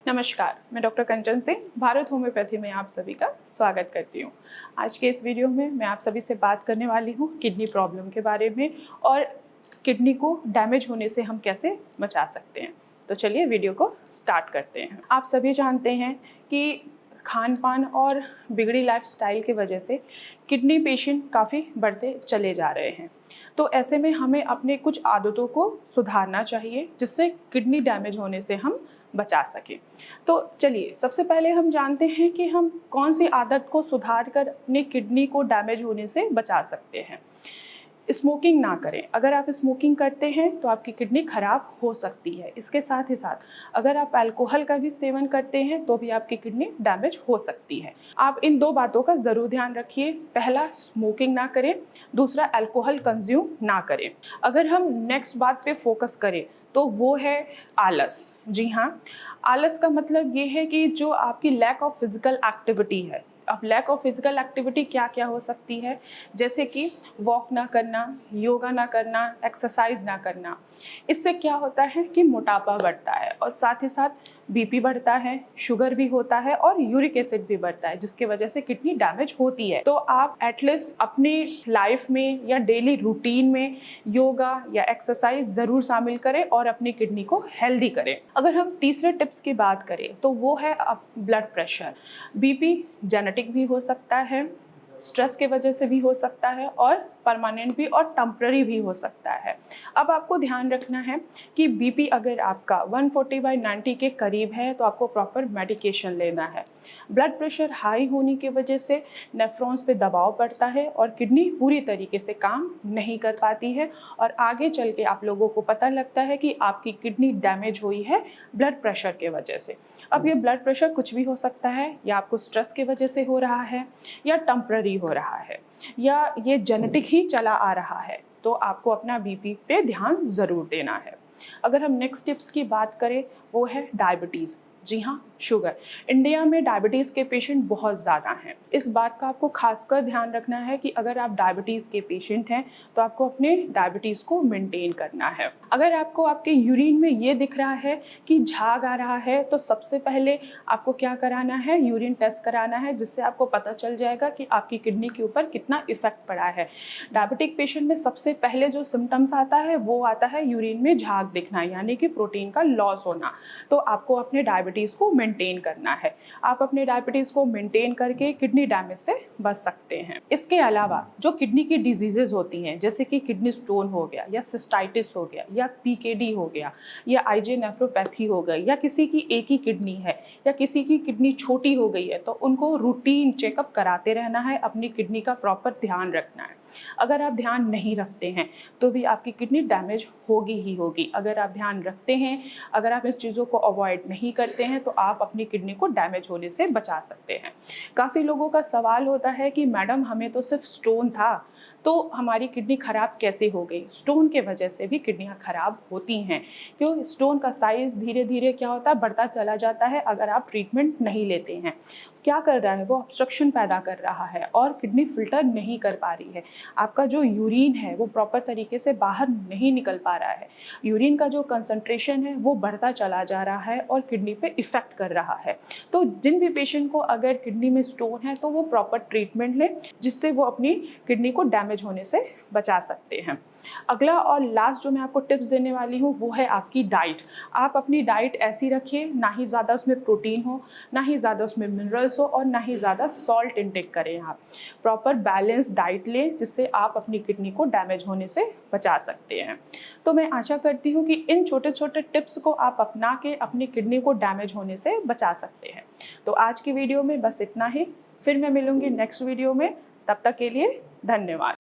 नमस्कार, मैं डॉक्टर कंचन सिंह भारत होम्योपैथी में आप सभी का स्वागत करती हूँ। आज के इस वीडियो में मैं आप सभी से बात करने वाली हूँ किडनी प्रॉब्लम के बारे में और किडनी को डैमेज होने से हम कैसे बचा सकते हैं। तो चलिए वीडियो को स्टार्ट करते हैं। आप सभी जानते हैं कि खान पान और बिगड़ी लाइफस्टाइल की वजह से किडनी पेशेंट काफ़ी बढ़ते चले जा रहे हैं। तो ऐसे में हमें अपने कुछ आदतों को सुधारना चाहिए जिससे किडनी डैमेज होने से हम बचा सकें। तो चलिए सबसे पहले हम जानते हैं कि हम कौन सी आदत को सुधार कर अपने किडनी को डैमेज होने से बचा सकते हैं। स्मोकिंग ना करें। अगर आप स्मोकिंग करते हैं तो आपकी किडनी खराब हो सकती है। इसके साथ ही साथ अगर आप अल्कोहल का भी सेवन करते हैं तो भी आपकी किडनी डैमेज हो सकती है। आप इन दो बातों का ज़रूर ध्यान रखिए। पहला, स्मोकिंग ना करें, दूसरा अल्कोहल कंज्यूम ना करें। अगर हम नेक्स्ट बात पे फोकस करें तो वो है आलस। जी हाँ, आलस का मतलब ये है कि जो आपकी लैक ऑफ फिजिकल एक्टिविटी है। अब लैक ऑफ फिजिकल एक्टिविटी क्या क्या हो सकती है, जैसे कि वॉक ना करना, योगा ना करना, एक्सरसाइज ना करना। इससे क्या होता है कि मोटापा बढ़ता है और साथ ही साथ बीपी बढ़ता है, शुगर भी होता है और यूरिक एसिड भी बढ़ता है, जिसकी वजह से किडनी डैमेज होती है। तो आप एटलीस्ट अपनी लाइफ में या डेली रूटीन में योगा या एक्सरसाइज ज़रूर शामिल करें और अपनी किडनी को हेल्दी करें। अगर हम तीसरे टिप्स की बात करें तो वो है ब्लड प्रेशर। बीपी जेनेटिक भी हो सकता है, स्ट्रेस के वजह से भी हो सकता है और परमानेंट भी और टेम्पररी भी हो सकता है। अब आपको ध्यान रखना है कि बीपी अगर आपका 140/90 के करीब है तो आपको प्रॉपर मेडिकेशन लेना है। ब्लड प्रेशर हाई होने की वजह से नेफ्रॉन्स पे दबाव पड़ता है और किडनी पूरी तरीके से काम नहीं कर पाती है और आगे चल के आप लोगों को पता लगता है कि आपकी किडनी डैमेज हुई है ब्लड प्रेशर के वजह से। अब ये ब्लड प्रेशर कुछ भी हो सकता है, या आपको स्ट्रेस की वजह से हो रहा है, या टेम्पररी हो रहा है, या ये जेनेटिक ही चला आ रहा है। तो आपको अपना बीपी पे ध्यान ज़रूर देना है। अगर हम नेक्स्ट टिप्स की बात करें वो है डायबिटीज़। जी हाँ, शुगर। इंडिया में डायबिटीज़ के पेशेंट बहुत ज़्यादा हैं। इस बात का आपको खासकर ध्यान रखना है कि अगर आप डायबिटीज़ के पेशेंट हैं तो आपको अपने डायबिटीज़ को मेंटेन करना है। अगर आपको आपके यूरिन में ये दिख रहा है कि झाग आ रहा है तो सबसे पहले आपको क्या कराना है, यूरिन टेस्ट कराना है, जिससे आपको पता चल जाएगा कि आपकी किडनी के ऊपर कितना इफेक्ट पड़ा है। डायबिटिक पेशेंट में सबसे पहले जो सिम्टम्स आता है वो आता है यूरिन में झाग दिखना, यानी कि प्रोटीन का लॉस होना। तो आपको अपने डायबिटीज़ को मेंटेन करना है। आप अपने डायबिटीज़ को मेंटेन करके किडनी डैमेज से बच सकते हैं। इसके अलावा जो किडनी की डिजीजेज होती हैं, जैसे कि किडनी स्टोन हो गया, या सिस्टाइटिस हो गया, या पीकेडी हो गया, या आईजे नेफ्रोपैथी हो गई, या किसी की एक ही किडनी है, या किसी की किडनी छोटी हो गई है, तो उनको रूटीन चेकअप कराते रहना है। अपनी किडनी का प्रॉपर ध्यान रखना है। अगर आप ध्यान नहीं रखते हैं तो भी आपकी किडनी डैमेज होगी ही होगी। अगर आप ध्यान रखते हैं, अगर आप इस चीज़ों को अवॉइड नहीं करते हैं तो आप अपनी किडनी को डैमेज होने से बचा सकते हैं। काफ़ी लोगों का सवाल होता है कि मैडम हमें तो सिर्फ स्टोन था तो हमारी किडनी ख़राब कैसे हो गई। स्टोन के वजह से भी किडनियाँ ख़राब होती हैं, क्यों? स्टोन का साइज़ धीरे धीरे क्या होता है, बढ़ता चला जाता है अगर आप ट्रीटमेंट नहीं लेते हैं। क्या कर रहा है वो, ऑब्स्ट्रक्शन पैदा कर रहा है और किडनी फिल्टर नहीं कर पा रही है। आपका जो यूरिन है वो प्रॉपर तरीके से बाहर नहीं निकल पा रहा है। यूरिन का जो कंसंट्रेशन है वो बढ़ता चला जा रहा है और किडनी पे इफ़ेक्ट कर रहा है। तो जिन भी पेशेंट को अगर किडनी में स्टोन है तो वो प्रॉपर ट्रीटमेंट लें, जिससे वो अपनी किडनी को डैमेज होने से बचा सकते हैं। अगला और लास्ट जो मैं आपको टिप्स देने वाली हूँ वो है आपकी डाइट। आप अपनी डाइट ऐसी रखिए, ना ही ज़्यादा उसमें प्रोटीन हो, ना ही ज़्यादा उसमें मिनरल्स हो और ना ही ज़्यादा सॉल्ट इंटेक करें। आप प्रॉपर बैलेंस डाइट लें, जिससे आप अपनी किडनी को डैमेज होने से बचा सकते हैं। तो मैं आशा करती हूँ कि इन छोटे छोटे टिप्स को आप अपना के अपनी किडनी को डैमेज होने से बचा सकते हैं। तो आज की वीडियो में बस इतना ही। फिर मैं मिलूँगी नेक्स्ट वीडियो में। तब तक के लिए धन्यवाद।